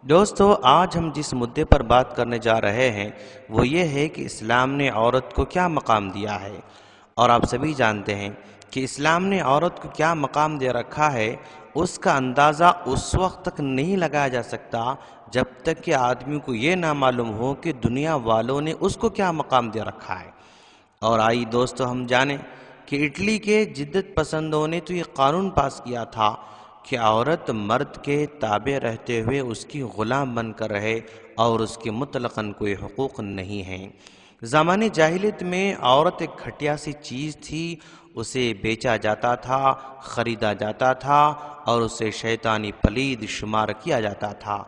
دوستو، آج ہم جس مدعے پر بات کرنے جا رہے ہیں وہ یہ ہے کہ اسلام نے عورت کو کیا مقام دیا ہے۔ اور آپ سبھی جانتے ہیں کہ اسلام نے عورت کو کیا مقام دے رکھا ہے، اس کا اندازہ اس وقت تک نہیں لگایا جا سکتا جب تک کہ آدمی کو یہ نہ معلوم ہو کہ دنیا والوں نے اس کو کیا مقام دے رکھا ہے۔ اور آئی دوستو ہم جانیں کہ اٹلی کے جدت پسندوں نے تو یہ قانون پاس کیا تھا کہ عورت مرد کے تابع رہتے ہوئے اس کی غلام بن کر رہے اور اس کے مطلقاً کوئی حقوق نہیں ہیں۔ زمانے جاہلیت میں عورت ایک گھٹیا سی چیز تھی، اسے بیچا جاتا تھا، خریدا جاتا تھا اور اسے شیطانی پلید شمار کیا جاتا تھا۔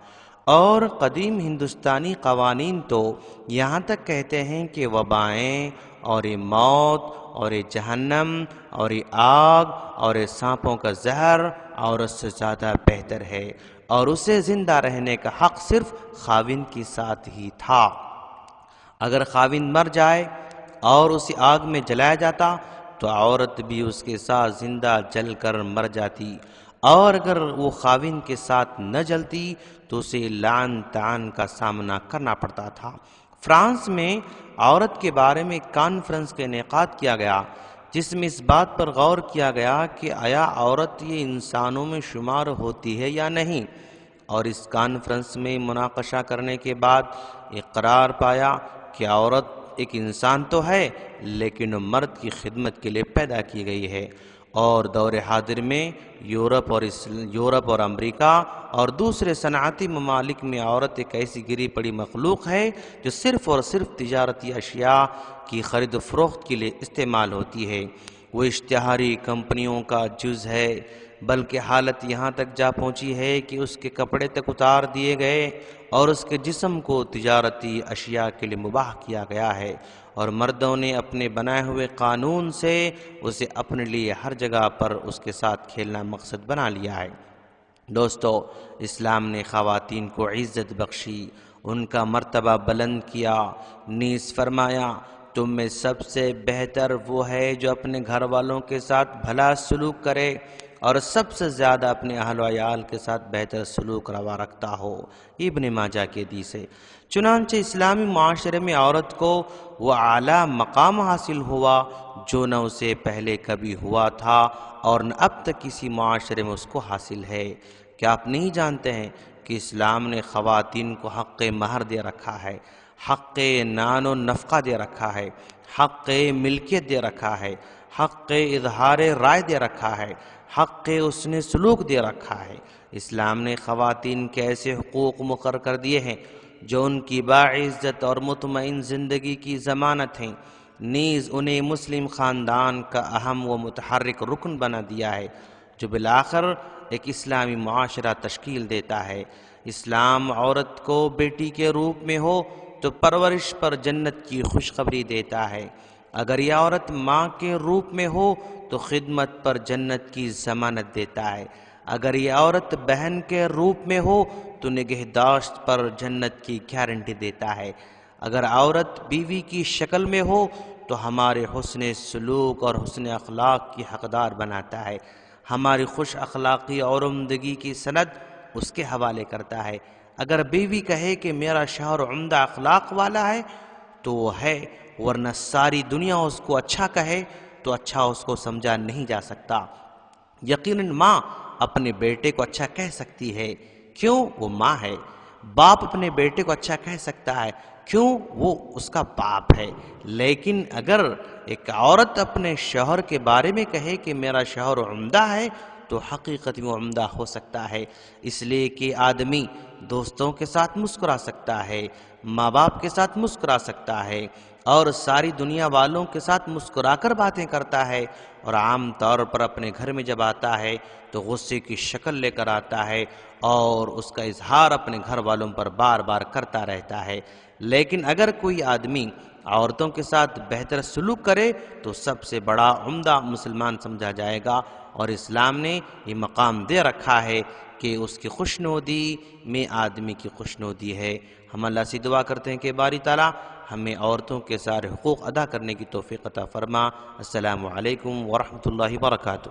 اور قدیم ہندوستانی قوانین تو یہاں تک کہتے ہیں کہ وبائیں اور یہ موت اور یہ جہنم اور یہ آگ اور یہ سانپوں کا زہر عورت سے زیادہ بہتر ہے، اور اسے زندہ رہنے کا حق صرف خاوند کے ساتھ ہی تھا۔ اگر خاوند مر جائے اور اسے آگ میں جلایا جاتا تو عورت بھی اس کے ساتھ زندہ جل کر مر جاتی، اور اگر وہ خاوند کے ساتھ نہ جلتی تو اسے لعن طعن کا سامنا کرنا پڑتا تھا۔ فرانس میں عورت کے بارے میں ایک کانفرنس کا انعقاد کیا گیا جس میں اس بات پر غور کیا گیا کہ آیا عورت یہ انسانوں میں شمار ہوتی ہے یا نہیں، اور اس کانفرنس میں مناقشہ کرنے کے بعد اقرار پایا کہ عورت ایک انسان تو ہے لیکن مرد کی خدمت کے لیے پیدا کی گئی ہے۔ اور دور حاضر میں یورپ اور امریکہ اور دوسرے صنعتی ممالک میں عورت ایک ایسی گری پڑی مخلوق ہے جو صرف اور صرف تجارتی اشیاء کی خرید و فروخت کے لیے استعمال ہوتی ہے۔ وہ اشتہاری کمپنیوں کا جز ہے، بلکہ حالت یہاں تک جا پہنچی ہے کہ اس کے کپڑے تک اتار دیے گئے اور اس کے جسم کو تجارتی اشیاء کے لیے مباح کیا گیا ہے، اور مردوں نے اپنے بنائے ہوئے قانون سے اسے اپنے لیے ہر جگہ پر اس کے ساتھ کھیلنا مقصد بنا لیا ہے۔ دوستو، اسلام نے خواتین کو عزت بخشی، ان کا مرتبہ بلند کیا، نیز فرمایا تم میں سب سے بہتر وہ ہے جو اپنے گھر والوں کے ساتھ بھلا سلوک کرے اور سب سے زیادہ اپنے اہل و عیال کے ساتھ بہتر سلوک روا رکھتا ہو۔ ابن ماجہ کی حدیث ہے۔ چنانچہ اسلامی معاشرے میں عورت کو وہ اعلیٰ مقام حاصل ہوا جو نہ اسے پہلے کبھی ہوا تھا اور نہ اب تک کسی معاشرے میں اس کو حاصل ہے۔ کیا آپ نہیں جانتے ہیں کہ اسلام نے خواتین کو حق مہر دے رکھا ہے، حق نان و نفقہ دے رکھا ہے، حق ملکیت دے رکھا ہے، حق اظہار رائے دے رکھا ہے، حق حسن سلوک دے رکھا ہے۔ اسلام نے خواتین کے ایسے حقوق مقرر کر دیے ہیں جو ان کی باعزت اور مطمئن زندگی کی ضمانت ہیں، نیز انہیں مسلم خاندان کا اہم و متحرک رکن بنا دیا ہے جو بالآخر ایک اسلامی معاشرہ تشکیل دیتا ہے۔ اسلام عورت کو بیٹی کے روپ میں ہو تو پرورش پر جنت کی خوشخبری دیتا ہے، اگر یہ عورت ماں کے روپ میں ہو تو خدمت پر جنت کی ضمانت دیتا ہے، اگر یہ عورت بہن کے روپ میں ہو تو نگہداشت پر جنت کی گارنٹی دیتا ہے، اگر عورت بیوی کی شکل میں ہو تو ہمارے حسن سلوک اور حسن اخلاق کی حقدار بناتا ہے، ہماری خوش اخلاقی اور عمدگی کی سند اس کے حوالے کرتا ہے۔ اگر بیوی کہے کہ میرا شوہر عمدہ اخلاق والا ہے تو وہ ہے، ورنہ ساری دنیا اس کو اچھا کہے تو اچھا اس کو سمجھا نہیں جا سکتا۔ یقیناً ماں اپنے بیٹے کو اچھا کہہ سکتی ہے، کیوں؟ وہ ماں ہے۔ باپ اپنے بیٹے کو اچھا کہہ سکتا ہے، کیوں؟ وہ اس کا باپ ہے۔ لیکن اگر ایک عورت اپنے شوہر کے بارے میں کہے کہ میرا شوہر عمدہ ہے تو حقیقت میں عمدہ ہو سکتا ہے، اس لیے کہ آدمی دوستوں کے ساتھ مسکرا سکتا ہے، ماں باپ کے ساتھ مسکرا سکتا ہے اور ساری دنیا والوں کے ساتھ مسکرا کر باتیں کرتا ہے، اور عام طور پر اپنے گھر میں جب آتا ہے تو غصے کی شکل لے کر آتا ہے اور اس کا اظہار اپنے گھر والوں پر بار بار کرتا رہتا ہے۔ لیکن اگر کوئی آدمی عورتوں کے ساتھ بہتر سلوک کرے تو سب سے بڑا عمدہ مسلمان سمجھا جائے گا، اور اسلام نے یہ مقام دے رکھا ہے کہ اس کی خوشنودی میں آدمی کی خوشنودی ہے۔ ہم اللہ سے دعا کرتے ہیں کہ باری تعالیٰ ہمیں عورتوں کے سارے حقوق ادا کرنے کی توفیق عطا فرما۔ السلام علیکم ورحمۃ اللہ وبرکاتہ۔